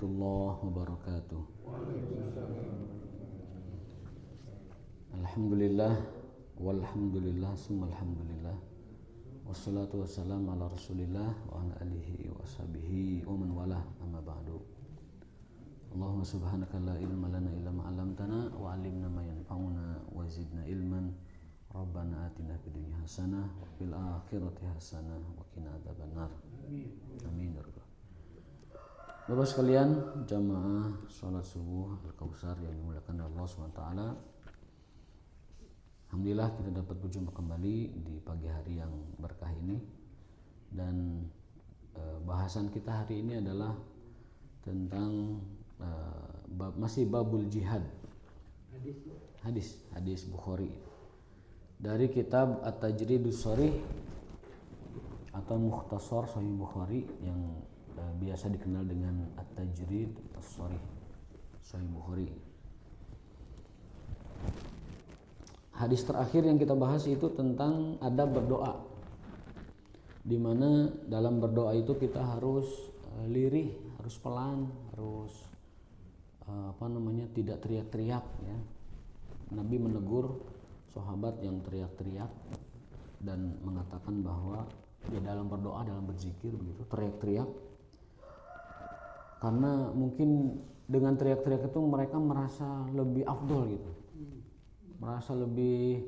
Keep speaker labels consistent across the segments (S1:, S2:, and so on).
S1: warahmatullahi wabarakatuh. Alhamdulillah walhamdulillah summa alhamdulillah wassalatu wassalamu ala rasulillah wa ala alihi wa sahbihi wa man walah amma ba'du. Allahumma subhanaka la ilma lana illa ma 'allamtana wa 'allimna ma yanfa'una wa zidna ilman. Rabbana atina fid dunya hasanah wa fil akhirati hasanah wa qina adzabannar. Amin ya rabbal. Bapak sekalian, jamaah salat subuh Al-Kautsar yang dimuliakan Allah SWT. Alhamdulillah kita dapat berjumpa kembali di pagi hari yang berkah ini. Dan bahasan kita hari ini adalah tentang masih babul jihad. Hadis Bukhari. Dari kitab At-Tajridus Sharih atau Mukhtasar Sahih Bukhari yang biasa dikenal dengan At-Tajrid As-Sharih Sahih Bukhari. Hadis terakhir yang kita bahas itu tentang adab berdoa, di mana dalam berdoa itu kita harus lirih, harus pelan, harus tidak teriak-teriak ya. Nabi menegur sahabat yang teriak-teriak dan mengatakan bahwa ya dalam berdoa, dalam berzikir begitu teriak-teriak, karena mungkin dengan teriak-teriak itu mereka merasa lebih afdol gitu, merasa lebih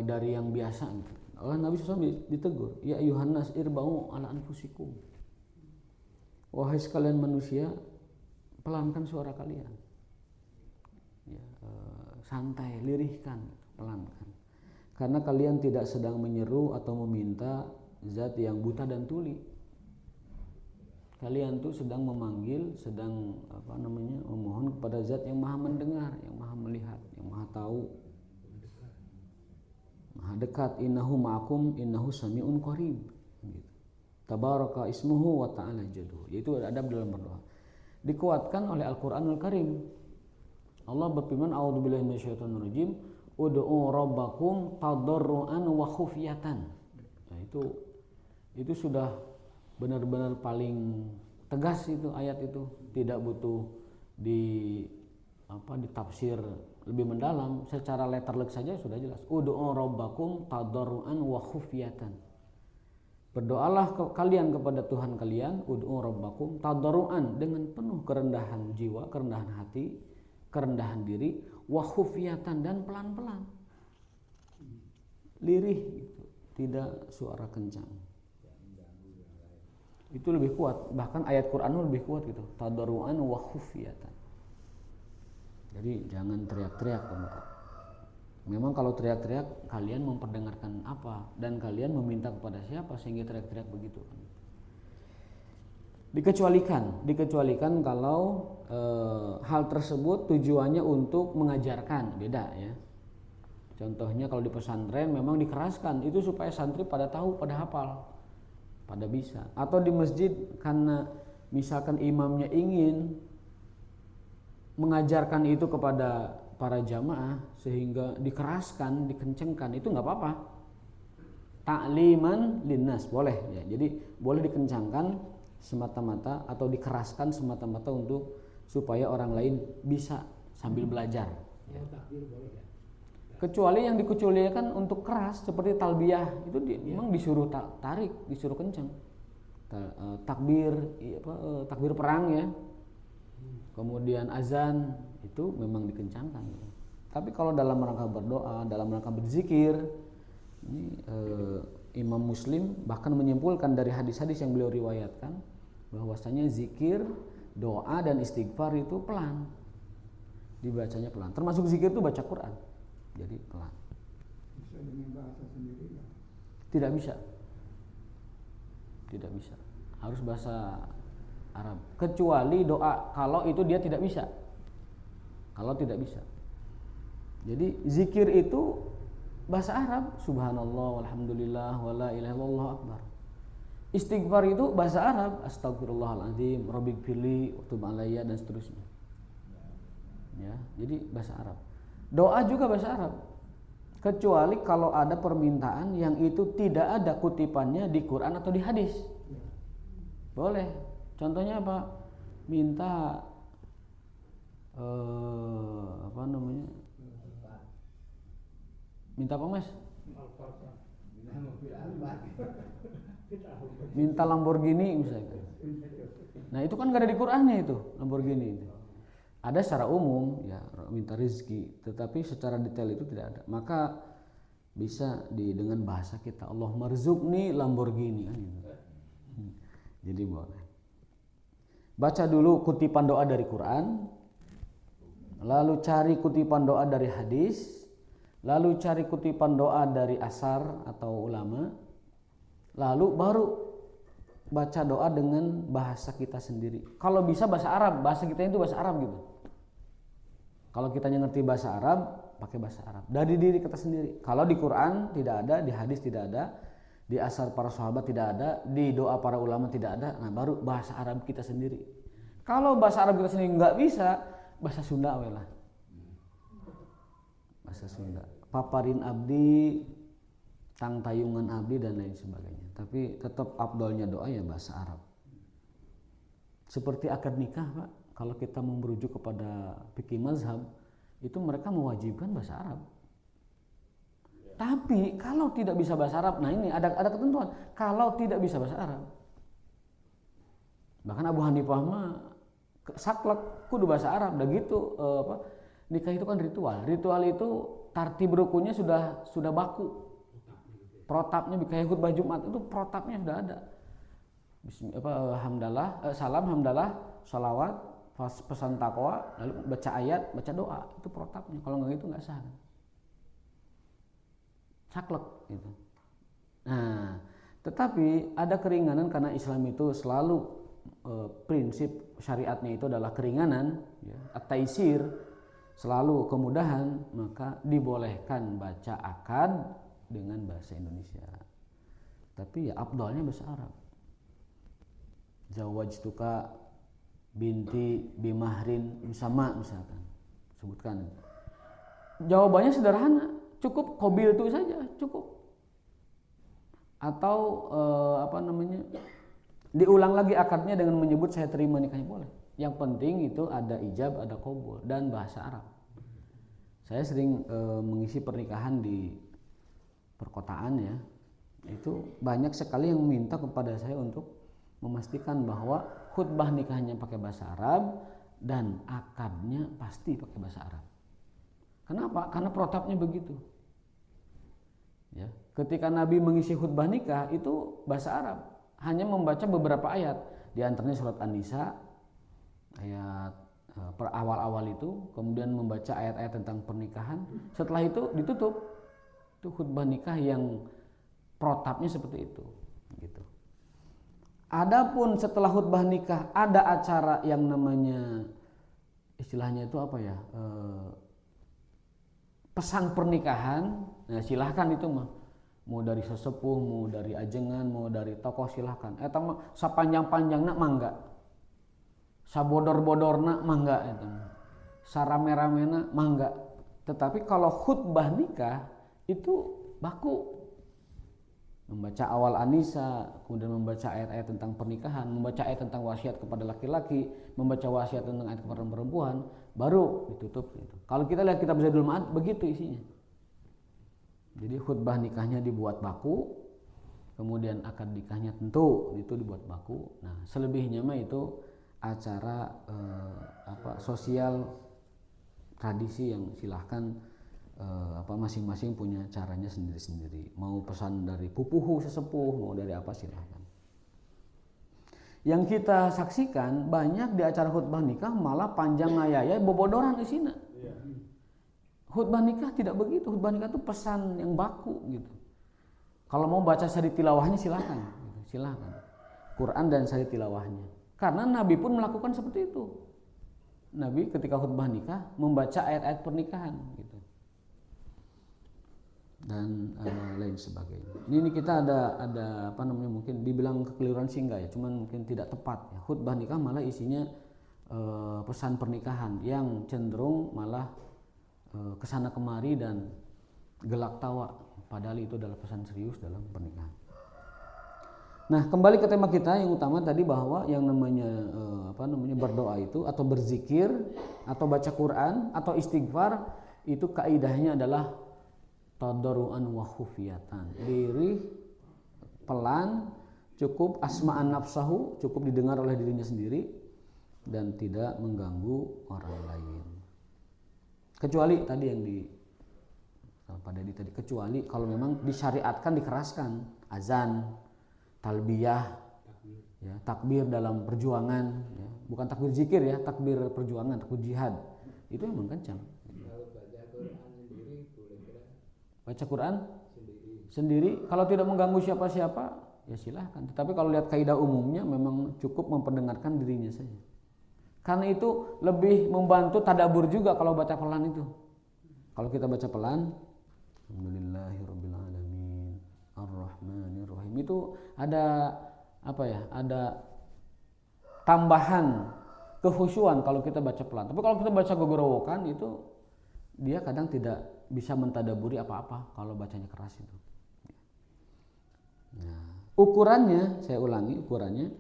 S1: dari yang biasa gitu. Oleh Nabi SAW ditegur, ya ayuhan nas irba'u ala anfusikum, wahai sekalian manusia, pelankan suara kalian ya, santai, lirihkan, pelankan, karena kalian tidak sedang menyeru atau meminta zat yang buta dan tuli. Kalian tuh sedang memanggil, sedang memohon kepada zat yang maha mendengar, yang maha melihat, yang maha tahu, maha dekat. Innahu ma'akum innahu sami'un qarib gitu. Tabaraka ismuhu wa ta'ala jaduhu. Yaitu adab dalam berdoa, dikuatkan oleh Al-Qur'anul Karim. Allah berfirman, a'udzubillahi minasyaitonir rajim, ud'u rabbakum tadarruan wa khufyatan. Nah, itu sudah benar-benar paling tegas itu ayat itu, tidak butuh ditafsir lebih mendalam, secara letterlek saja sudah jelas. Ud'u rabbakum tadarruan wa khufyatan. Berdoalah kalian kepada Tuhan kalian, ud'u rabbakum tadarruan, dengan penuh kerendahan jiwa, kerendahan hati, kerendahan diri, wa khufyatan, dan pelan-pelan, lirih gitu, tidak suara kencang. Itu lebih kuat, bahkan ayat Quran lebih kuat gitu, tadarruan wa khufyatan. Jadi jangan teriak-teriak. Memang kalau teriak-teriak kalian memperdengarkan apa, dan kalian meminta kepada siapa sehingga teriak-teriak begitu. Dikecualikan kalau hal tersebut tujuannya untuk mengajarkan, beda ya. Contohnya kalau di pesantren memang dikeraskan itu supaya santri pada tahu, pada hafal, pada bisa. Atau di masjid karena misalkan imamnya ingin mengajarkan itu kepada para jamaah sehingga dikeraskan, dikencengkan, itu nggak apa-apa. Ta'liman linnas boleh ya. Jadi boleh dikencangkan semata-mata atau dikeraskan semata-mata untuk supaya orang lain bisa sambil belajar ya. Kecuali yang dikecualikan untuk keras seperti talbiyah itu memang disuruh tarik, disuruh kencang. Takbir perang ya. Kemudian azan itu memang dikencangkan. Tapi kalau dalam rangka berdoa, dalam rangka berzikir, ini Imam Muslim bahkan menyimpulkan dari hadis-hadis yang beliau riwayatkan bahwasanya zikir, doa dan istighfar itu pelan, dibacanya pelan. Termasuk zikir itu baca Quran, jadi pelan. Bisa dengan bahasa sendiri? Tidak bisa, harus bahasa Arab. Kecuali doa, kalau itu dia tidak bisa. Jadi zikir itu bahasa Arab, subhanallah, walhamdulillah, wala ilaha illallah akbar. Istighfar itu bahasa Arab, astagfirullahaladzim, rabbighfirli, wa tub alayya, dan seterusnya. Ya, jadi bahasa Arab. Doa juga bahasa Arab. Kecuali kalau ada permintaan yang itu tidak ada kutipannya di Quran atau di hadis. Boleh. Contohnya apa? minta apa namanya? Minta apa Mas? Minta Lamborghini misalnya. Nah itu kan gak ada di Qur'annya itu Lamborghini itu. Ada secara umum ya minta rezeki, tetapi secara detail itu tidak ada. Maka bisa dengan bahasa kita, Allahumma rzuqni Lamborghini kan gitu. Jadi boleh. Baca dulu kutipan doa dari Quran, lalu cari kutipan doa dari hadis, lalu cari kutipan doa dari asar atau ulama, lalu baru baca doa dengan bahasa kita sendiri. Kalau bisa bahasa Arab, bahasa kita itu bahasa Arab gitu. Kalau kita ngerti bahasa Arab, pakai bahasa Arab dari diri kita sendiri. Kalau di Quran tidak ada, di hadis tidak ada, di asar para sahabat tidak ada, di doa para ulama tidak ada. Nah baru bahasa Arab kita sendiri. Kalau bahasa Arab kita sendiri nggak bisa, bahasa Sunda lah. Bahasa Sunda. Paparin abdi, tang tayungan abdi dan lain sebagainya. Tapi tetap afdalnya doa ya bahasa Arab. Seperti akad nikah Pak, kalau kita mau merujuk kepada fikih mazhab, itu mereka mewajibkan bahasa Arab. Tapi kalau tidak bisa bahasa Arab, nah ini ada ketentuan. Kalau tidak bisa bahasa Arab, bahkan Abu Hanifah mah saklek kudu bahasa Arab. Dan gitu nikah itu kan ritual. Ritual itu tartib rukunnya sudah baku. Protapnya kayak khutbah Jumat itu protapnya sudah ada. Hamdalah, salam, hamdalah, sholawat, pesan takwa, lalu baca ayat, baca doa, itu protapnya. Kalau nggak gitu nggak sah. Saklek gitu. Nah, tetapi ada keringanan karena Islam itu selalu prinsip syariatnya itu adalah keringanan, ya, at-taisir, selalu kemudahan, maka dibolehkan baca akad dengan bahasa Indonesia. Tapi ya afdalnya bahasa Arab. Zawajtuka binti bimahrin sama misalkan, sebutkan. Jawabannya sederhana, cukup qabil itu saja, cukup. Atau diulang lagi akadnya dengan menyebut saya terima nikahnya, boleh. Yang penting itu ada ijab, ada qabul dan bahasa Arab. Saya sering mengisi pernikahan di perkotaan ya, itu banyak sekali yang meminta kepada saya untuk memastikan bahwa khutbah nikahnya pakai bahasa Arab dan akadnya pasti pakai bahasa Arab. Kenapa? Karena protapnya begitu. Ya, ketika Nabi mengisi khutbah nikah itu bahasa Arab, hanya membaca beberapa ayat, di antaranya surat An-Nisa ayat per awal-awal itu, kemudian membaca ayat-ayat tentang pernikahan. Setelah itu ditutup. Itu khutbah nikah yang protapnya seperti itu, gitu. Adapun setelah khutbah nikah ada acara yang namanya istilahnya itu apa ya, pesan pernikahan. Nah silahkan itu mah, mau dari sesepuh, mau dari ajengan, mau dari tokoh silahkan. Sapanjang-panjangna mangga, sabodor-bodorna mangga, itu sarame-ramena mangga. Tetapi kalau khutbah nikah itu baku, membaca awal An-Nisa, kemudian membaca ayat-ayat tentang pernikahan, membaca ayat tentang wasiat kepada laki-laki, membaca wasiat tentang ayat kepada perempuan, baru ditutup gitu. Kalau kita lihat kitab Zadul Ma'ad begitu isinya. Jadi khutbah nikahnya dibuat baku, kemudian akad nikahnya tentu itu dibuat baku. Nah, selebihnya mah itu acara sosial tradisi yang silahkan masing-masing punya caranya sendiri-sendiri. Mau pesan dari pupuhu sesepuh, mau dari apa silahkan. Yang kita saksikan banyak di acara khutbah nikah malah panjang ngayaya bobodoran isinya. Khutbah nikah tidak begitu. Khutbah nikah itu pesan yang baku gitu. Kalau mau baca sari tilawahnya silahkan, gitu. Silahkan. Quran dan sari tilawahnya. Karena Nabi pun melakukan seperti itu. Nabi ketika khutbah nikah membaca ayat-ayat pernikahan gitu. Dan lain sebagainya. Ini kita ada mungkin dibilang kekeliruan sih enggak ya, cuman mungkin tidak tepat ya. Khutbah nikah malah isinya pesan pernikahan yang cenderung malah kesana kemari dan gelak tawa, padahal itu adalah pesan serius dalam pernikahan. Nah, kembali ke tema kita yang utama tadi, bahwa yang namanya berdoa itu atau berzikir atau baca Quran atau istighfar itu kaidahnya adalah tadarruan wa khufiyatan. Lirih, pelan, cukup asma'an nafsahu, cukup didengar oleh dirinya sendiri dan tidak mengganggu orang lain. Kecuali tadi yang kecuali kalau memang disyariatkan, dikeraskan, azan, talbiyah, ya, takbir dalam perjuangan, ya. Bukan takbir zikir ya, takbir perjuangan, takbir jihad, itu memang kencang.
S2: Kalau baca Quran sendiri boleh kira?
S1: Baca Quran sendiri kalau tidak mengganggu siapa-siapa ya silahkan. Tetapi kalau lihat kaidah umumnya memang cukup memperdengarkan dirinya saja. Karena itu lebih membantu tadabbur juga kalau baca pelan itu. Kalau kita baca pelan, alhamdulillahirabbil alamin, arrahmanirrahim, itu ada ada tambahan kehusyuan kalau kita baca pelan. Tapi kalau kita baca gogorowokan itu dia kadang tidak bisa mentadaburi apa-apa kalau bacanya keras itu. Nah, ukurannya, saya ulangi ukurannya,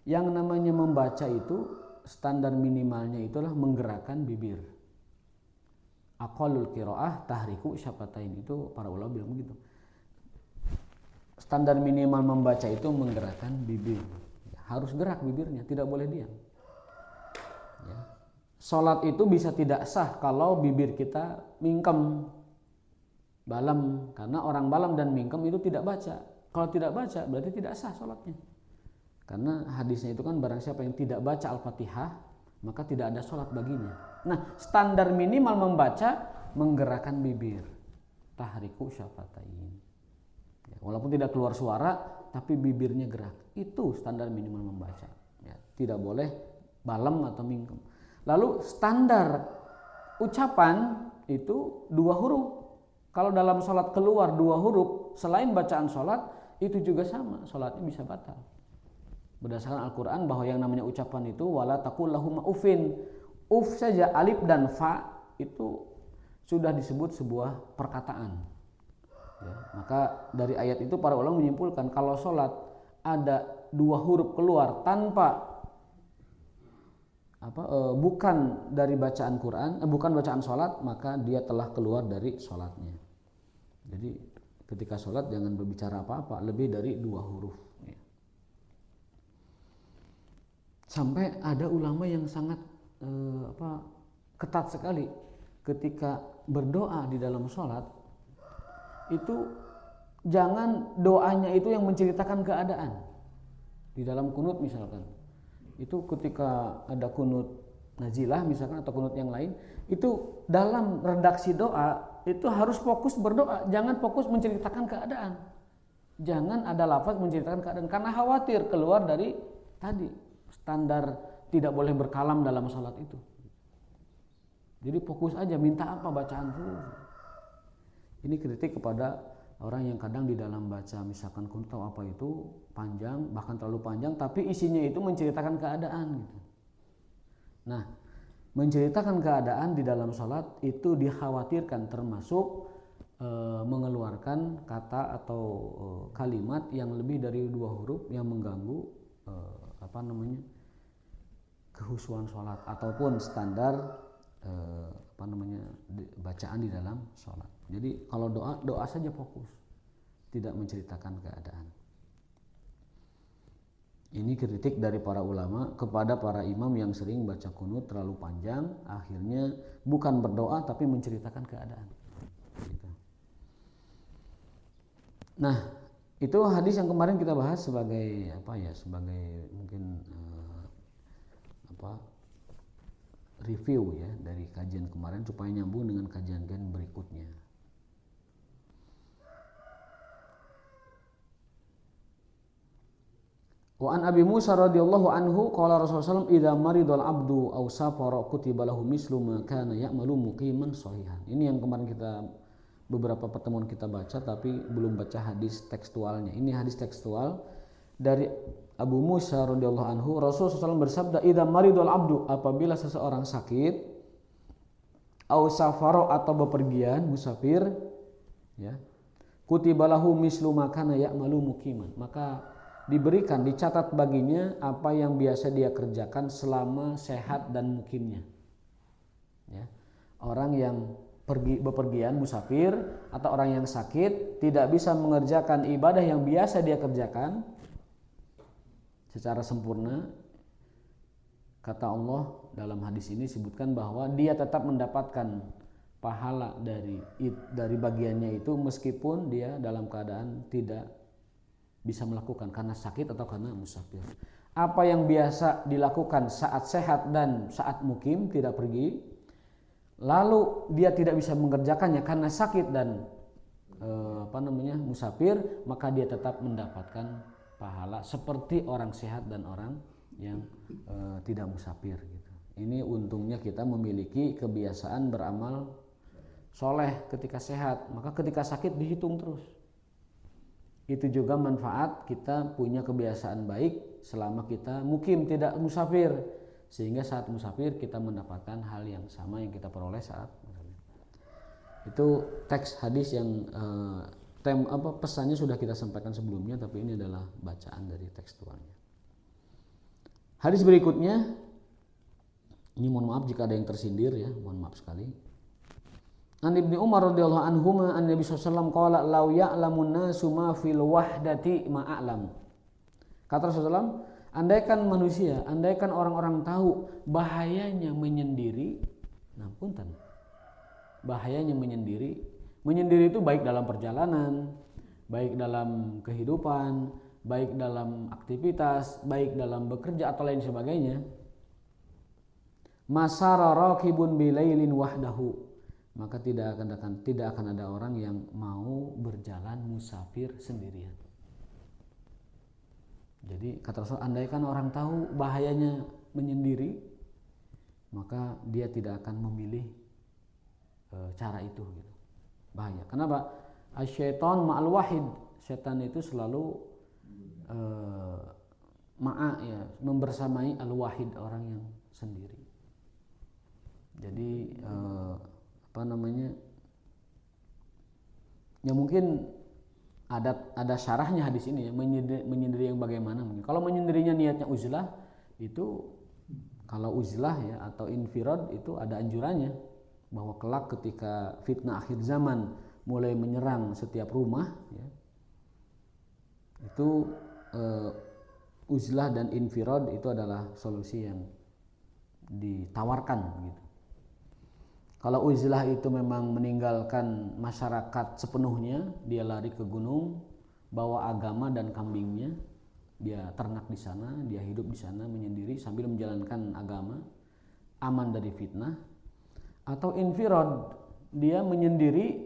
S1: yang namanya membaca itu standar minimalnya itulah menggerakkan bibir. Aqallul qiraah tahriku syafatain, itu para ulama bilang begitu. Standar minimal membaca itu menggerakkan bibir. Harus gerak bibirnya, tidak boleh diam. Ya. Salat itu bisa tidak sah kalau bibir kita mingkem, balam, karena orang balam dan mingkem itu tidak baca. Kalau tidak baca berarti tidak sah salatnya. Karena hadisnya itu kan barang siapa yang tidak baca Al-Fatihah maka tidak ada salat baginya. Nah, standar minimal membaca menggerakkan bibir. Tahriku syafatain. Ya, walaupun tidak keluar suara tapi bibirnya gerak. Itu standar minimal membaca. Ya, tidak boleh balam atau mingkem. Lalu standar ucapan itu 2 huruf. Kalau dalam salat keluar 2 huruf selain bacaan salat itu juga sama, salatnya bisa batal. Berdasarkan Al-Quran bahwa yang namanya ucapan itu wala taqul lahum ufin. Uf saja, alif dan fa itu sudah disebut sebuah perkataan. Ya, maka dari ayat itu para ulama menyimpulkan kalau sholat ada 2 huruf keluar tanpa bukan dari bacaan Quran, bukan bacaan sholat, maka dia telah keluar dari sholatnya. Jadi ketika sholat jangan berbicara apa-apa lebih dari 2 huruf. Ya. Sampai ada ulama yang sangat ketat sekali ketika berdoa di dalam sholat itu jangan doanya itu yang menceritakan keadaan. Di dalam kunut misalkan, itu ketika ada kunut nazilah misalkan atau kunut yang lain, itu dalam redaksi doa itu harus fokus berdoa, jangan fokus menceritakan keadaan. Jangan ada lafaz menceritakan keadaan karena khawatir keluar dari tadi standar tidak boleh berkalam dalam salat itu. Jadi fokus aja, minta apa bacaan dulu. Ini kritik kepada orang yang kadang di dalam baca misalkan kunut atau apa itu panjang, bahkan terlalu panjang, tapi isinya itu menceritakan keadaan gitu. Nah, menceritakan keadaan di dalam salat itu dikhawatirkan termasuk mengeluarkan kata atau kalimat yang lebih dari 2 huruf yang mengganggu kehusuan sholat ataupun standar bacaan di dalam sholat. Jadi kalau doa saja fokus, tidak menceritakan keadaan. Ini kritik dari para ulama kepada para imam yang sering baca kunut terlalu panjang, akhirnya bukan berdoa tapi menceritakan keadaan. Gitu. Nah, itu hadis yang kemarin kita bahas sebagai sebagai mungkin review ya dari kajian kemarin supaya nyambung dengan kajian-kajian berikutnya. Wa an Abi Musa radhiyallahu anhu qala Rasulullah sallallahu alaihi wasallam idza maridal abdu aw safara kutiba lahu mislu ma kana ya'malu muqiman sahihan. Ini yang kemarin kita beberapa pertemuan kita baca tapi belum baca hadis tekstualnya. Ini hadis tekstual dari Abu Musa radhiyallahu anhu. Rasulullah SAW bersabda idza maridal abdu, apabila seseorang sakit, aw safara atau bepergian, musafir, ya. Kutiba lahu mislu ma kana ya'malu muqiman. Maka diberikan, dicatat baginya apa yang biasa dia kerjakan selama sehat dan mukimnya. Ya. Orang yang bepergian, musafir, atau orang yang sakit tidak bisa mengerjakan ibadah yang biasa dia kerjakan secara sempurna, kata Allah dalam hadis ini sebutkan bahwa dia tetap mendapatkan pahala dari bagiannya itu meskipun dia dalam keadaan tidak bisa melakukan karena sakit atau karena musafir. Apa yang biasa dilakukan saat sehat dan saat mukim tidak pergi, lalu dia tidak bisa mengerjakannya karena sakit dan musafir, maka dia tetap mendapatkan pahala seperti orang sehat dan orang yang tidak musafir gitu. Ini untungnya kita memiliki kebiasaan beramal soleh ketika sehat, maka ketika sakit dihitung terus. Itu juga manfaat kita punya kebiasaan baik selama kita mukim tidak musafir, sehingga saat musafir kita mendapatkan hal yang sama yang kita peroleh saat musafir. Itu teks hadis yang pesannya sudah kita sampaikan sebelumnya, tapi ini adalah bacaan dari tekstualnya. Hadis berikutnya, ini mohon maaf jika ada yang tersindir ya, mohon maaf sekali. An Ibnu Umar radhiyallahu anhuma an Nabi sallallahu alaihi wasallam qala law ya'lamun nasu ma fil wahdati ma a'lam. Kata Rasulullah, andaikan manusia, andaikan orang-orang tahu bahayanya menyendiri, bahayanya menyendiri. Menyendiri itu baik dalam perjalanan, baik dalam kehidupan, baik dalam aktivitas, baik dalam bekerja atau lain sebagainya. Masara rakibun bilailin wahdahu, maka tidak akan ada orang yang mau berjalan musafir sendirian. Jadi kata Rasul, andaikan orang tahu bahayanya menyendiri, maka dia tidak akan memilih cara itu gitu. Bahaya. Kenapa? Asyaiton ma'al wahid. Setan itu selalu membersamai al-wahid, orang yang sendiri. Jadi ya mungkin ada syarahnya hadis ini ya, menyendiri yang bagaimana mungkin. Kalau menyendirinya niatnya uzlah, itu kalau uzlah ya atau infirad itu ada anjurannya bahwa kelak ketika fitnah akhir zaman mulai menyerang setiap rumah ya, itu uzlah dan infirad itu adalah solusi yang ditawarkan gitu. Kalau uzlah itu memang meninggalkan masyarakat sepenuhnya, dia lari ke gunung, bawa agama dan kambingnya, dia ternak di sana, dia hidup di sana menyendiri sambil menjalankan agama, aman dari fitnah. Atau infirad, dia menyendiri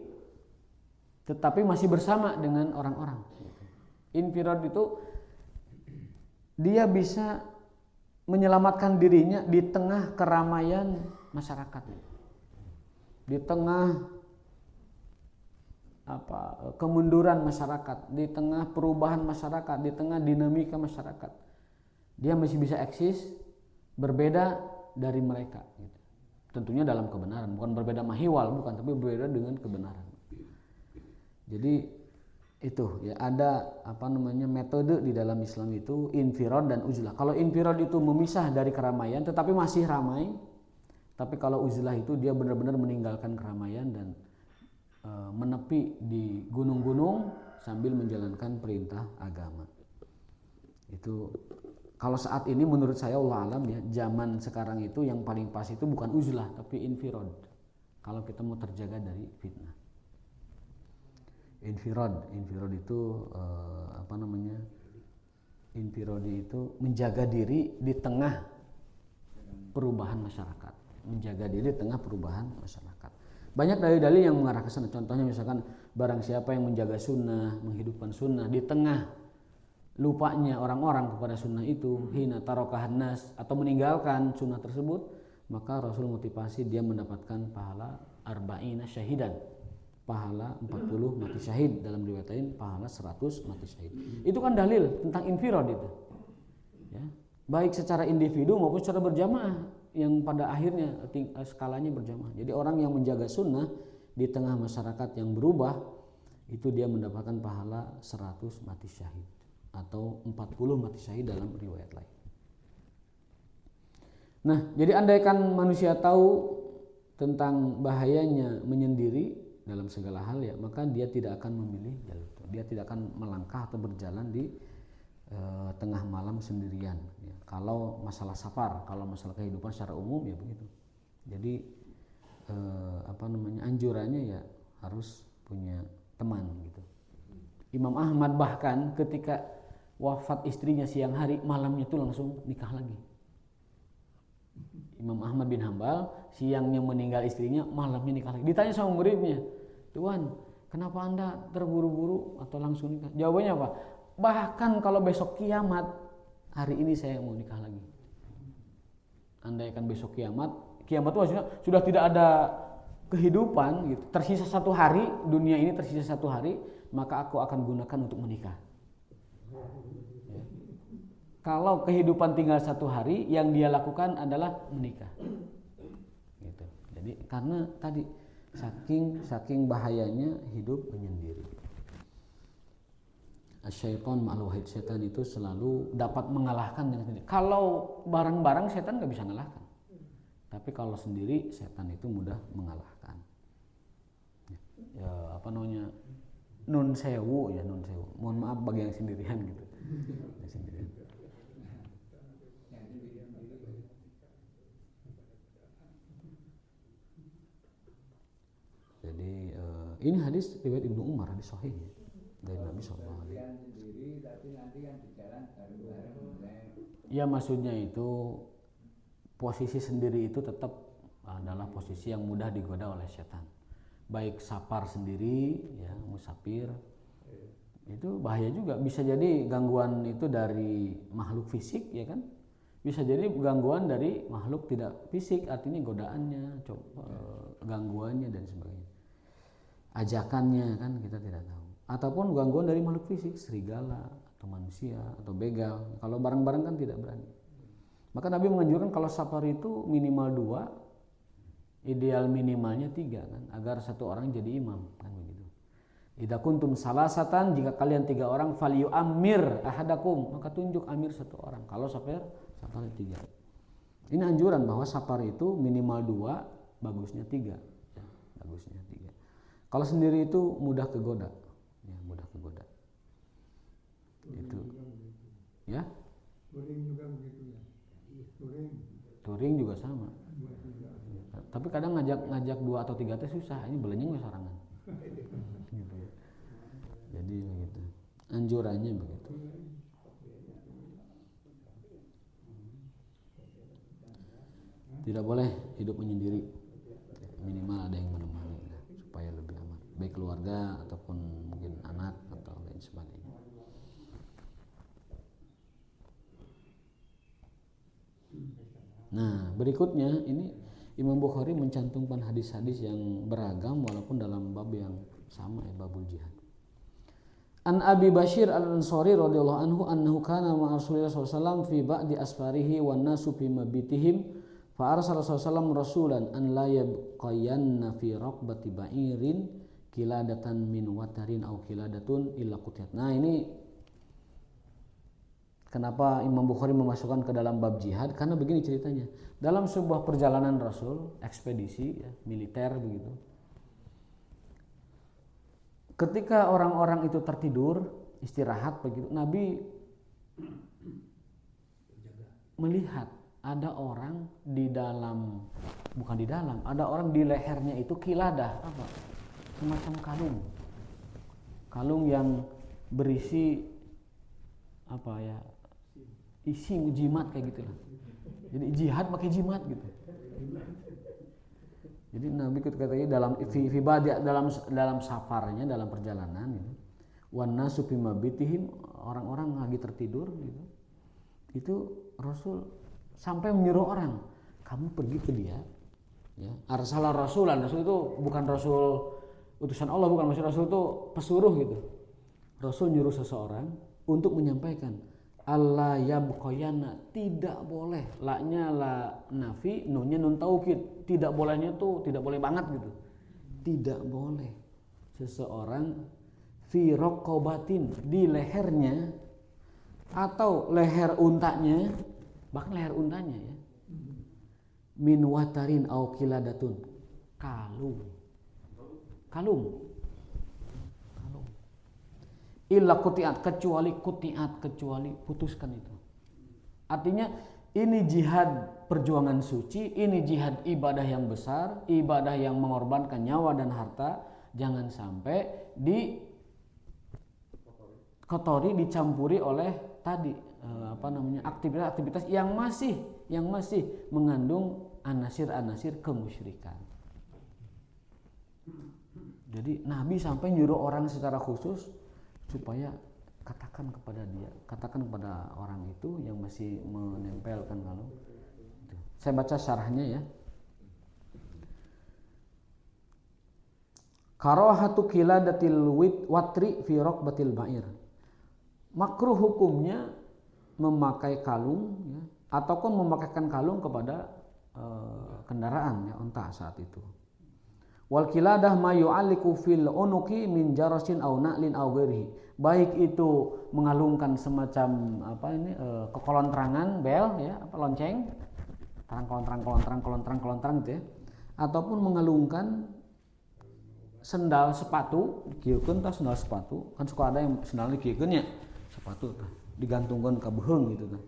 S1: tetapi masih bersama dengan orang-orang. Infirad itu dia bisa menyelamatkan dirinya di tengah keramaian masyarakat. Di tengah kemunduran masyarakat, di tengah perubahan masyarakat, di tengah dinamika masyarakat, dia masih bisa eksis berbeda dari mereka gitu. Tentunya dalam kebenaran, bukan berbeda mahiwal, bukan, tapi berbeda dengan kebenaran. Jadi itu ya, ada metode di dalam Islam itu infirad dan uzlah. Kalau infirad itu memisah dari keramaian tetapi masih ramai. Tapi kalau uzlah itu dia benar-benar meninggalkan keramaian dan menepi di gunung-gunung sambil menjalankan perintah agama. Itu kalau saat ini menurut saya Allah alam ya, zaman sekarang itu yang paling pas itu bukan uzlah tapi infirad. Kalau kita mau terjaga dari fitnah. Infirad itu infirad itu menjaga diri di tengah perubahan masyarakat. Menjaga diri di tengah perubahan masyarakat. Banyak dalil-dalil yang mengarah ke sana. Contohnya misalkan barang siapa yang menjaga sunnah, menghidupkan sunnah di tengah lupanya orang-orang kepada sunnah itu, hina tarokahan nas, atau meninggalkan sunnah tersebut, maka Rasul motivasi dia mendapatkan pahala arba'ina syahidan, pahala 40 mati syahid, dalam riwayat lain pahala 100 mati syahid. Itu kan dalil tentang infirad itu. Ya. Baik secara individu maupun secara berjamaah, yang pada akhirnya skalanya berjamaah. Jadi orang yang menjaga sunnah di tengah masyarakat yang berubah, itu dia mendapatkan pahala 100 mati syahid. atau 40 mati syahid dalam riwayat lain. Nah, jadi andaikan manusia tahu tentang bahayanya menyendiri dalam segala hal ya, maka dia tidak akan memilih jalur itu. Dia tidak akan melangkah atau berjalan di tengah malam sendirian ya. Kalau masalah safar, kalau masalah kehidupan secara umum ya begitu. Jadi anjurannya ya harus punya teman gitu. Imam Ahmad bahkan ketika wafat istrinya siang hari, malamnya itu langsung nikah lagi. Imam Ahmad bin Hambal siangnya meninggal istrinya, malamnya nikah lagi. Ditanya sama muridnya, "Tuan, kenapa Anda terburu-buru atau langsung nikah?" Jawabannya apa? "Bahkan kalau besok kiamat, hari ini saya mau nikah lagi." Andaikan besok kiamat itu maksudnya sudah tidak ada kehidupan gitu, tersisa satu hari, dunia ini tersisa satu hari, maka aku akan gunakan untuk menikah. Ya. Kalau kehidupan tinggal satu hari, yang dia lakukan adalah menikah. Gitu. Jadi karena tadi saking bahayanya hidup menyendiri. Syaitan ma'al wahid, setan itu selalu dapat mengalahkan dengan sendiri. Kalau bareng-bareng setan nggak bisa mengalahkan. Tapi kalau sendiri setan itu mudah mengalahkan. Ya nun sewu. Mohon maaf bagi yang sendirian gitu. Yang sendirian. Jadi ini hadis riwayat Ibnu Umar, hadis sahih ya, dari Nabi sallallahu alaihi wasallam.
S2: Sendiri tapi nanti kan di jalan bareng-bareng.
S1: Ya maksudnya itu posisi sendiri itu tetap adalah posisi yang mudah digoda oleh setan. Baik safar sendiri ya, musafir. Itu bahaya juga, bisa jadi gangguan itu dari makhluk fisik ya kan? Bisa jadi gangguan dari makhluk tidak fisik, artinya godaannya, gangguannya dan sebagainya. Ajakannya kan kita tidak tahu. Ataupun gangguan dari makhluk fisik, serigala atau manusia atau begal. Kalau bareng-bareng kan tidak berani. Maka Nabi menganjurkan kalau safar itu minimal 2, ideal minimalnya 3 kan, agar satu orang jadi imam kan begitu. Idza kuntum salasatan, jika kalian 3 orang, falyu'ammir ahadakum, maka tunjuk amir 1 orang. Kalau safar 3. Ini anjuran bahwa safar itu minimal 2, bagusnya 3. Ya, bagusnya 3. Kalau sendiri itu mudah kegoda. Ya, mudah kegoda. Itu. Ya.
S3: Touring juga begitu ya.
S1: Touring juga sama. Tapi kadang ngajak 2 atau 3 teh susah. Ini belenyeng we sorangan. Gitu ya. Jadi begitu. Anjurannya begitu. Tidak boleh hidup menyendiri. Minimal ada yang menemani supaya lebih aman. Baik keluarga ataupun mungkin anak atau lain sebagainya. Nah, berikutnya ini Imam Bukhari mencantumkan hadis-hadis yang beragam walaupun dalam bab yang sama ya, babul jihad. An Abi Bashir Al-Ansari radhiyallahu anhu annahu kana ma'a Rasulillah sallallahu alaihi wasallam fi ba'di asfarihi wan nasu fi mabitihim fa arsala sallallahu rasulan an la yabqayanna fi raqbati ba'irin kiladatan min watarin aw kiladatun illa qutiyat. Nah, ini kenapa Imam Bukhari memasukkan ke dalam bab jihad? Karena begini ceritanya. Dalam sebuah perjalanan Rasul, ekspedisi ya, militer begitu. Ketika orang-orang itu tertidur, istirahat begitu, Nabi melihat ada orang ada orang di lehernya itu kiladah, apa? Semacam kalung yang berisi apa ya? Isi jimat kayak gitu lah. Jadi jihad pakai jimat gitu. Jadi Nabi katanya dalam safarnya, dalam perjalanan gitu. Wan nasu fi mabitihim, orang-orang lagi tertidur gitu. Itu Rasul sampai menyuruh orang, kamu pergi ke dia ya. Arsalah rasulan, Rasul itu bukan Rasul utusan Allah, bukan, maksud Rasul itu pesuruh gitu. Rasul nyuruh seseorang untuk menyampaikan Allah yabqayana, tidak boleh, la-nya la nafi, nunnya nun taukid, tidak bolehnya tuh tidak boleh banget gitu. Tidak boleh seseorang fi raqabatin, di lehernya atau leher untanya, bahkan leher untanya ya. Min watarin au kiladatun, kalung. Illa kutiat, kecuali putuskan itu. Artinya ini jihad perjuangan suci, ini jihad ibadah yang besar, ibadah yang mengorbankan nyawa dan harta, jangan sampai dikotori, dicampuri oleh tadi aktivitas-aktivitas yang masih mengandung anasir-anasir kemusyrikan. Jadi Nabi sampai nyuruh orang secara khusus supaya katakan kepada orang itu yang masih menempelkan kalung. Saya baca syarahnya ya. Karahatu kiladatil watri fi raqbatil ba'ir. Makruh hukumnya memakai kalung ya, ataupun memakaikan kalung kepada kendaraan ya, unta saat itu. Wal kiladah ma yu'alliqu fil unuqi min jarasin aw na'lin aw ghairihi. Baik itu mengalungkan semacam kekolontrangan bel ya, lonceng, kolontran gitu ya. Ataupun mengalungkan sendal sepatu, kieukeun tah sendal sepatu, kan suka ada yang sendalnya kieukeun nya, sepatu tah digantungkan ka beheung gitu tah.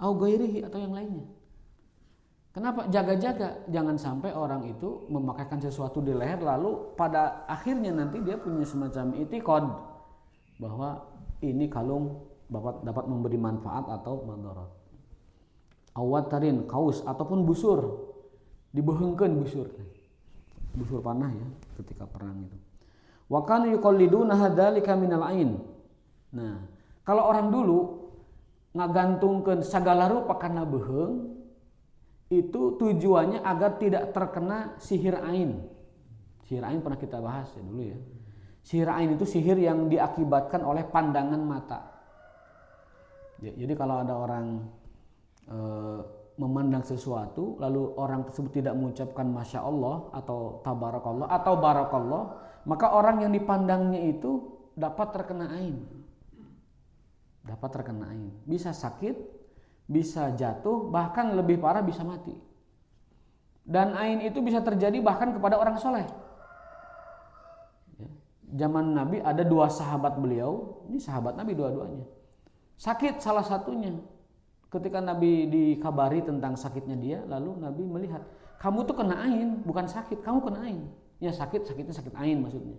S1: Aw ghairihi atau yang lainnya. Kenapa? Jaga-jaga jangan sampai orang itu memakaikan sesuatu di leher lalu pada akhirnya nanti dia punya semacam itikad bahwa ini kalung dapat memberi manfaat atau madarat. Awatarin kaus ataupun busur, dibeheungkeun busur panah ya ketika perang itu. Wa kanu yuqalliduna hadzalika minal ain. Nah, kalau orang dulu ngagantungkeun sagala rupa kana beheung itu tujuannya agar tidak terkena sihir ain. Sihir ain pernah kita bahas ya dulu ya. Sihir ain itu sihir yang diakibatkan oleh pandangan mata. Jadi kalau ada orang memandang sesuatu lalu orang tersebut tidak mengucapkan masya Allah atau tabarakallah atau barakallah, maka orang yang dipandangnya itu dapat terkena ain. Bisa sakit, bisa jatuh, bahkan lebih parah bisa mati. Dan ain itu bisa terjadi bahkan kepada orang soleh. Ya. Zaman Nabi ada 2 sahabat beliau, ini sahabat Nabi dua-duanya. Sakit salah satunya. Ketika Nabi dikabari tentang sakitnya dia, lalu Nabi melihat, kamu tuh kena ain, bukan sakit, kamu kena ain. Ya sakitnya sakit ain maksudnya.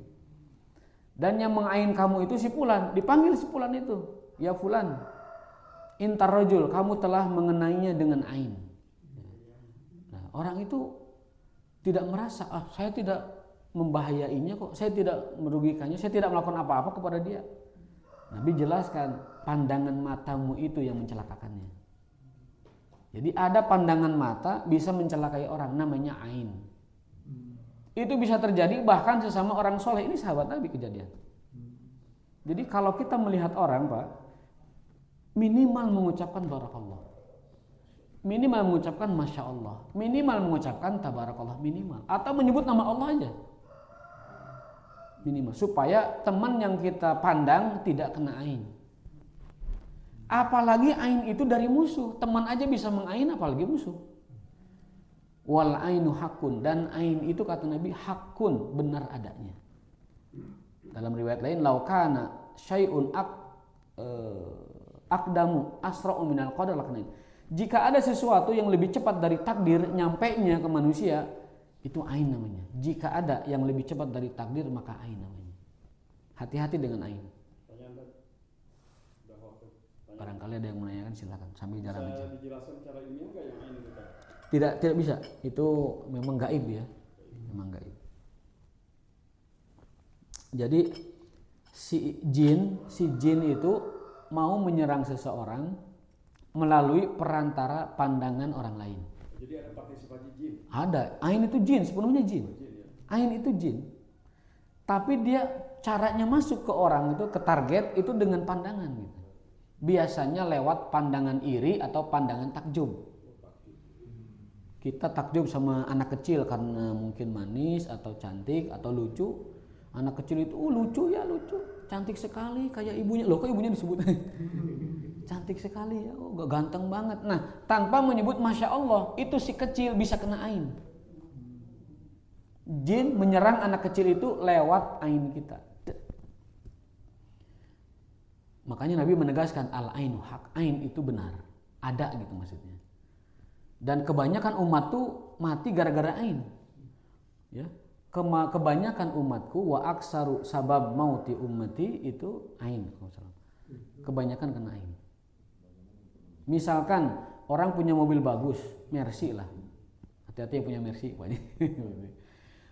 S1: Dan yang mengain kamu itu si fulan, dipanggil si fulan itu, ya fulan. Intar rajul, kamu telah mengenainya dengan ain. Nah, orang itu tidak merasa, saya tidak membahayainya kok, saya tidak merugikannya, saya tidak melakukan apa-apa kepada dia. Nabi jelaskan, pandangan matamu itu yang mencelakakannya. Jadi ada pandangan mata bisa mencelakai orang, namanya ain. Itu bisa terjadi bahkan sesama orang soleh. Ini sahabat Nabi kejadian. Jadi kalau kita melihat orang, Pak, minimal mengucapkan barakallah, minimal mengucapkan masya Allah, minimal mengucapkan tabarakallah, minimal, atau menyebut nama Allah aja, minimal, supaya teman yang kita pandang tidak kena ain. Apalagi ain itu dari musuh, teman aja bisa mengain apalagi musuh. Wal ainu hakun, dan ain itu kata Nabi hakun, benar adanya. Dalam riwayat lain, laukana syai'un akdamu asra'u minal qadar laknain. Jika ada sesuatu yang lebih cepat dari takdir nyampainya ke manusia, itu ain namanya. Jika ada yang lebih cepat dari takdir, maka ain namanya. Hati-hati dengan ain. Barangkali ada yang menanyakan, silakan sambil jalan aja. Bisa dijelaskan cara ilmiah enggak yang ain itu, Pak? Tidak bisa. Itu memang gaib ya. Memang gaib. Jadi si jin itu mau menyerang seseorang melalui perantara pandangan orang lain. Jadi ada partisipasi jin? Ada. Ain itu jin, sepenuhnya jin. Ain itu jin. Tapi dia caranya masuk ke orang itu, ke target itu dengan pandangan gitu. Biasanya lewat pandangan iri atau pandangan takjub. Kita takjub sama anak kecil karena mungkin manis atau cantik atau lucu. Anak kecil itu lucu ya lucu, cantik sekali kayak ibunya. Loh kok ibunya disebut? cantik sekali ya, oh ganteng banget. Nah, tanpa menyebut masya Allah, itu si kecil bisa kena ain. Jin menyerang anak kecil itu lewat ain kita. Makanya Nabi menegaskan al-ainu hak, ain itu benar, ada gitu maksudnya. Dan kebanyakan umat tuh mati gara-gara ain. Ya, kebanyakan umatku wa aksaru sabab mauti ummati itu ain. Kebanyakan kena ain. Misalkan orang punya mobil bagus, Mercy lah. Hati-hati yang punya Mercy,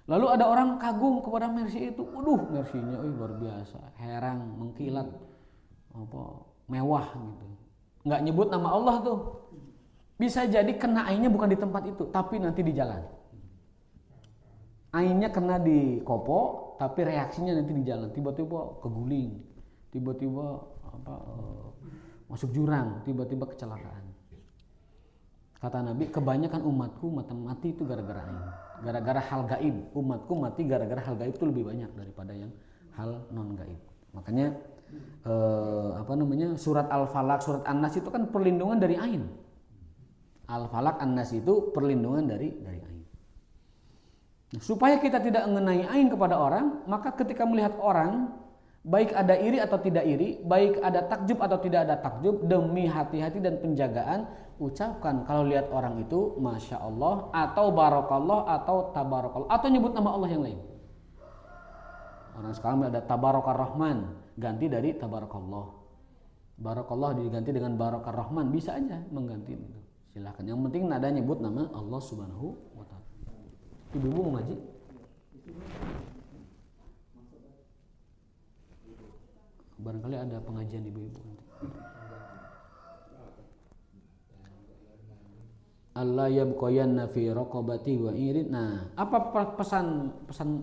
S1: lalu ada orang kagum kepada Mercy itu, waduh Mercy-nya luar biasa, herang, mengkilat, mewah gitu. Nggak nyebut nama Allah tuh. Bisa jadi kena ainnya bukan di tempat itu, tapi nanti di jalan. Ainnya kena di kopo, tapi reaksinya nanti di jalan. Tiba-tiba keguling, tiba-tiba masuk jurang, tiba-tiba kecelakaan. Kata Nabi, kebanyakan umatku mati itu gara-gara ain. Gara-gara hal gaib. Umatku mati gara-gara hal gaib itu lebih banyak daripada yang hal non gaib. Makanya surat Al-Falaq, surat An-Nas itu kan perlindungan dari ain. Al-Falaq, An-Nas itu perlindungan dari ain. Nah, supaya kita tidak mengenai ain kepada orang, maka ketika melihat orang, baik ada iri atau tidak iri, baik ada takjub atau tidak ada takjub, demi hati-hati dan penjagaan, ucapkan kalau lihat orang itu Masya Allah, atau Barakallah, atau Tabarakallah, atau nyebut nama Allah yang lain. Orang sekarang ada Tabarakar Rahman, ganti dari Tabarakallah. Barakallah diganti dengan Barakar Rahman, bisa aja mengganti itu. Silahkan, yang penting nada nyebut nama Allah Subhanahu wa Ta'ala. Ibu-ibu mau ngaji? Barangkali ada pengajian ibu-ibu. Allah yabqayanna fi raqabati wa irid. Nah, apa pesan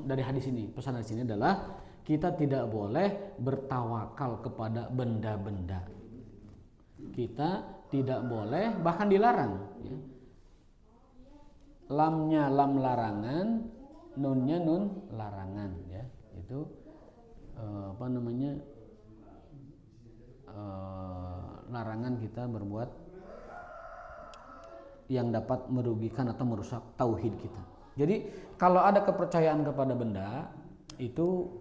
S1: dari hadis ini? Pesan dari sini adalah kita tidak boleh bertawakal kepada benda-benda. Kita tidak boleh, bahkan dilarang. Ya. Lamnya lam larangan, nunnya nun larangan. Ya, itu larangan kita berbuat yang dapat merugikan atau merusak tauhid kita. Jadi kalau ada kepercayaan kepada benda, itu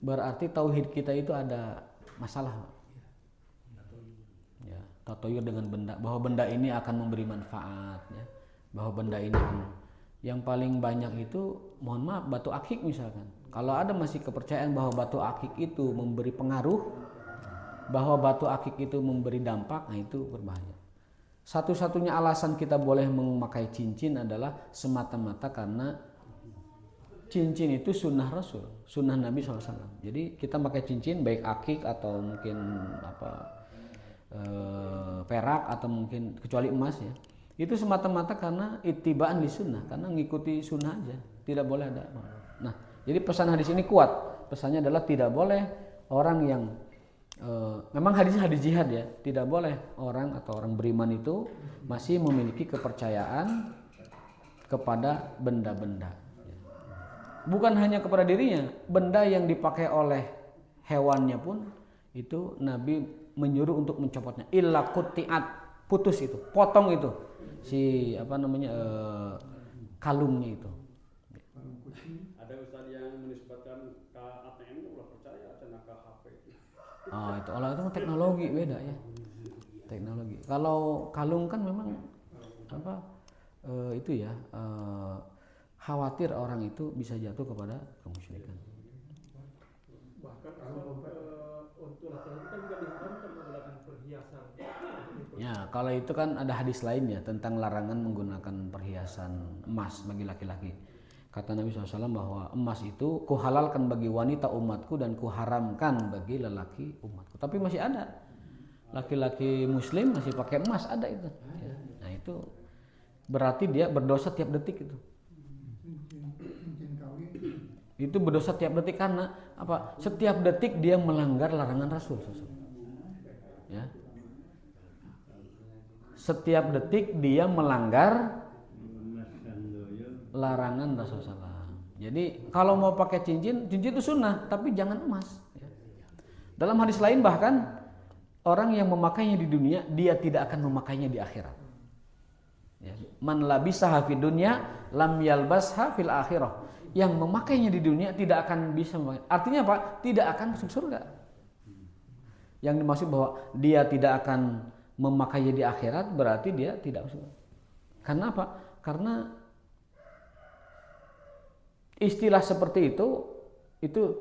S1: berarti tauhid kita itu ada masalah. Ya, tatoyur dengan benda, bahwa benda ini akan memberi manfaat, ya, bahwa benda ini yang paling banyak itu, mohon maaf, batu akik misalkan. Kalau ada masih kepercayaan bahwa batu akik itu memberi pengaruh, bahwa batu akik itu memberi dampak, nah itu berbahaya. Satu-satunya alasan kita boleh memakai cincin adalah semata-mata karena cincin itu sunnah Rasul, sunnah Nabi SAW. Jadi kita pakai cincin baik akik atau mungkin perak atau mungkin kecuali emas ya. Itu semata-mata karena ittiba'an li sunnah, karena ngikuti sunnah aja, tidak boleh ada. Nah, jadi pesan hadis ini kuat. Pesannya adalah tidak boleh orang yang memang hadisnya hadis jihad ya, tidak boleh orang atau orang beriman itu masih memiliki kepercayaan kepada benda-benda. Bukan hanya kepada dirinya, benda yang dipakai oleh hewannya pun itu Nabi menyuruh untuk mencopotnya. Illa qutti'at, putus itu, potong itu si kalungnya itu.
S4: Ada ustaz yang menisbatkan ke ATM itu ulah percaya atau ke HP itu.
S1: Itu olah itu teknologi beda ya. Teknologi. Kalau kalung kan memang khawatir orang itu bisa jatuh kepada kemusyrikan.
S3: Bahkan untuk laki-laki kan juga diharamkan menggunakan perhiasan.
S1: Ya, kalau itu kan ada hadis lain ya tentang larangan menggunakan perhiasan emas bagi laki-laki. Kata Nabi SAW bahwa emas itu kuhalalkan bagi wanita umatku dan kuharamkan bagi lelaki umatku. Tapi masih ada laki-laki muslim masih pakai emas, ada itu. Ya. Nah itu berarti dia berdosa tiap detik itu. Itu berdosa tiap detik karena apa? Setiap detik dia melanggar larangan Rasul. Ya. Setiap detik dia melanggar larangan Rasulullah. Jadi kalau mau pakai cincin itu sunnah, tapi jangan emas. Dalam hadis lain bahkan orang yang memakainya di dunia dia tidak akan memakainya di akhirat. Ya. Man labisaha fid dunya lam yalbasha fil akhirah. Yang memakainya di dunia tidak akan bisa memakai. Artinya apa? Tidak akan masuk surga. Yang dimaksud bahwa dia tidak akan memakainya di akhirat berarti dia tidak masuk. Karena apa? Karena istilah seperti itu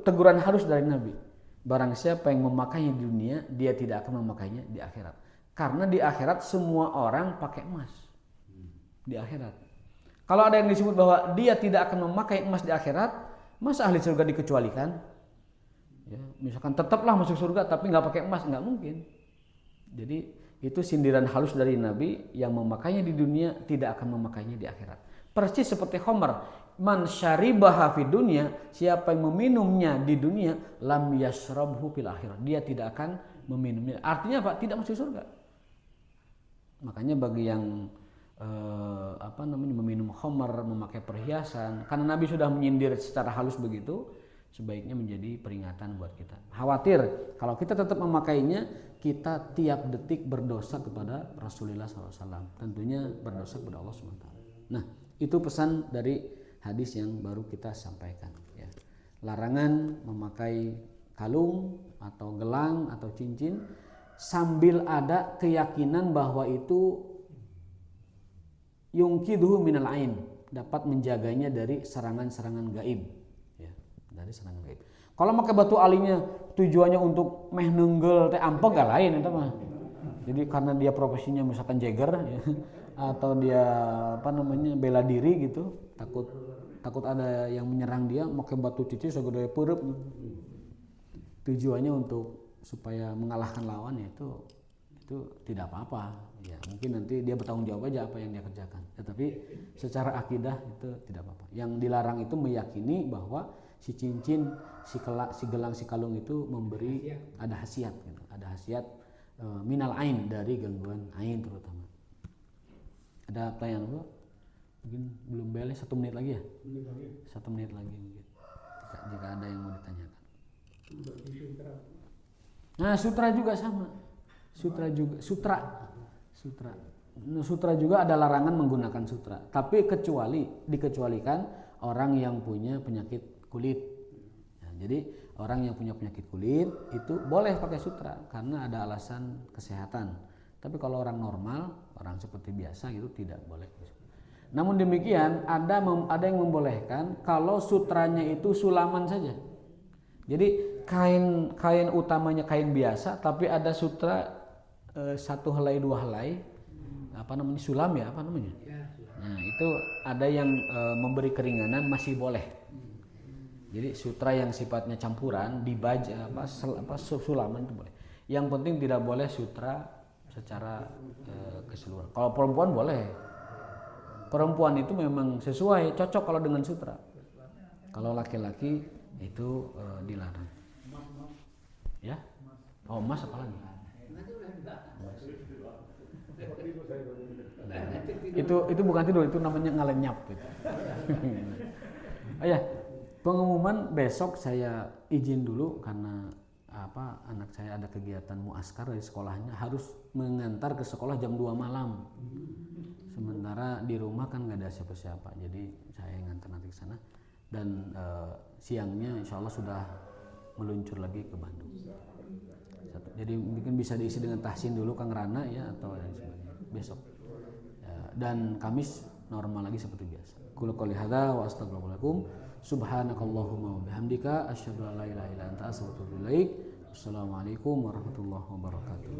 S1: teguran halus dari Nabi. Barang siapa yang memakainya di dunia, dia tidak akan memakainya di akhirat. Karena di akhirat semua orang pakai emas. Di akhirat. Kalau ada yang disebut bahwa dia tidak akan memakai emas di akhirat, masa ahli surga dikecualikan? Ya, misalkan tetaplah masuk surga tapi nggak pakai emas, nggak mungkin. Jadi itu sindiran halus dari Nabi, yang memakainya di dunia tidak akan memakainya di akhirat. Persis seperti Homer, man syaribaha fid dunya, siapa yang meminumnya di dunia, lam yashrabhu fil akhirah, dia tidak akan meminumnya. Artinya apa? Tidak masuk surga. Makanya bagi yang meminum Homer, memakai perhiasan, karena Nabi sudah menyindir secara halus begitu, sebaiknya menjadi peringatan buat kita. Khawatir kalau kita tetap memakainya, kita tiap detik berdosa kepada Rasulullah SAW. Tentunya berdosa kepada Allah SWT. Nah, itu pesan dari hadis yang baru kita sampaikan. Ya. Larangan memakai kalung atau gelang atau cincin sambil ada keyakinan bahwa itu yungkiduhu minal ain, dapat menjaganya dari serangan-serangan gaib. Dari serangan gaib. Kalau pakai batu alinya tujuannya untuk meh nenggel teh ampeg gak lain itu mah. Jadi karena dia profesinya misalkan Jagger ya, atau dia bela diri gitu, takut ada yang menyerang dia, pakai batu cici segede peureub. Tujuannya untuk supaya mengalahkan lawan, itu tidak apa-apa. Ya, mungkin nanti dia bertanggung jawab aja apa yang dia kerjakan. Tetapi secara akidah itu tidak apa-apa. Yang dilarang itu meyakini bahwa si cincin, si gelang, si kalung itu memberi ada khasiat gitu. Ada khasiat minal ain, dari gangguan ain terutama. Ada pertanyaan Bu? Mungkin belum beres, 1 menit lagi ya? 1 menit lagi mungkin. Jika ada yang mau ditanyakan. Nah, sutra juga sama. Sutra. Nah, sutra juga ada larangan menggunakan sutra. Tapi dikecualikan orang yang punya penyakit kulit. Nah, jadi orang yang punya penyakit kulit itu boleh pakai sutra karena ada alasan kesehatan. Tapi kalau orang normal, orang seperti biasa gitu tidak boleh. Namun demikian ada yang membolehkan kalau sutranya itu sulaman saja. Jadi kain utamanya kain biasa, tapi ada sutra 1 helai 2 helai, sulam ya Nah itu ada yang memberi keringanan, masih boleh. Jadi sutra yang sifatnya campuran dibaja sulaman itu boleh. Yang penting tidak boleh sutra secara keseluruhan. Kalau perempuan boleh. Perempuan itu memang sesuai, cocok kalau dengan sutra. Kalau laki-laki itu dilarang. Ya? Oh, emas apa lagi? Itu bukan tidur, itu namanya ngalenyap gitu. Oh ya, pengumuman besok saya izin dulu karena anak saya ada kegiatan muaskar dari sekolahnya, harus mengantar ke sekolah jam 2 malam. Sementara di rumah kan nggak ada siapa-siapa, jadi saya yang ngantar nanti ke sana. Dan siangnya insya Allah sudah meluncur lagi ke Bandung. Jadi mungkin bisa diisi dengan tahsin dulu Kang Rana ya, atau dan sebagainya besok. Ya, dan Kamis normal lagi seperti biasa. Qul qouli hadza wa astaghfirullahaladzim. Subhanakallahumma wa bihamdika asyhadu an la ilaha illa anta astaghfiruka wa atubu ilaik. Assalamualaikum warahmatullahi wabarakatuh.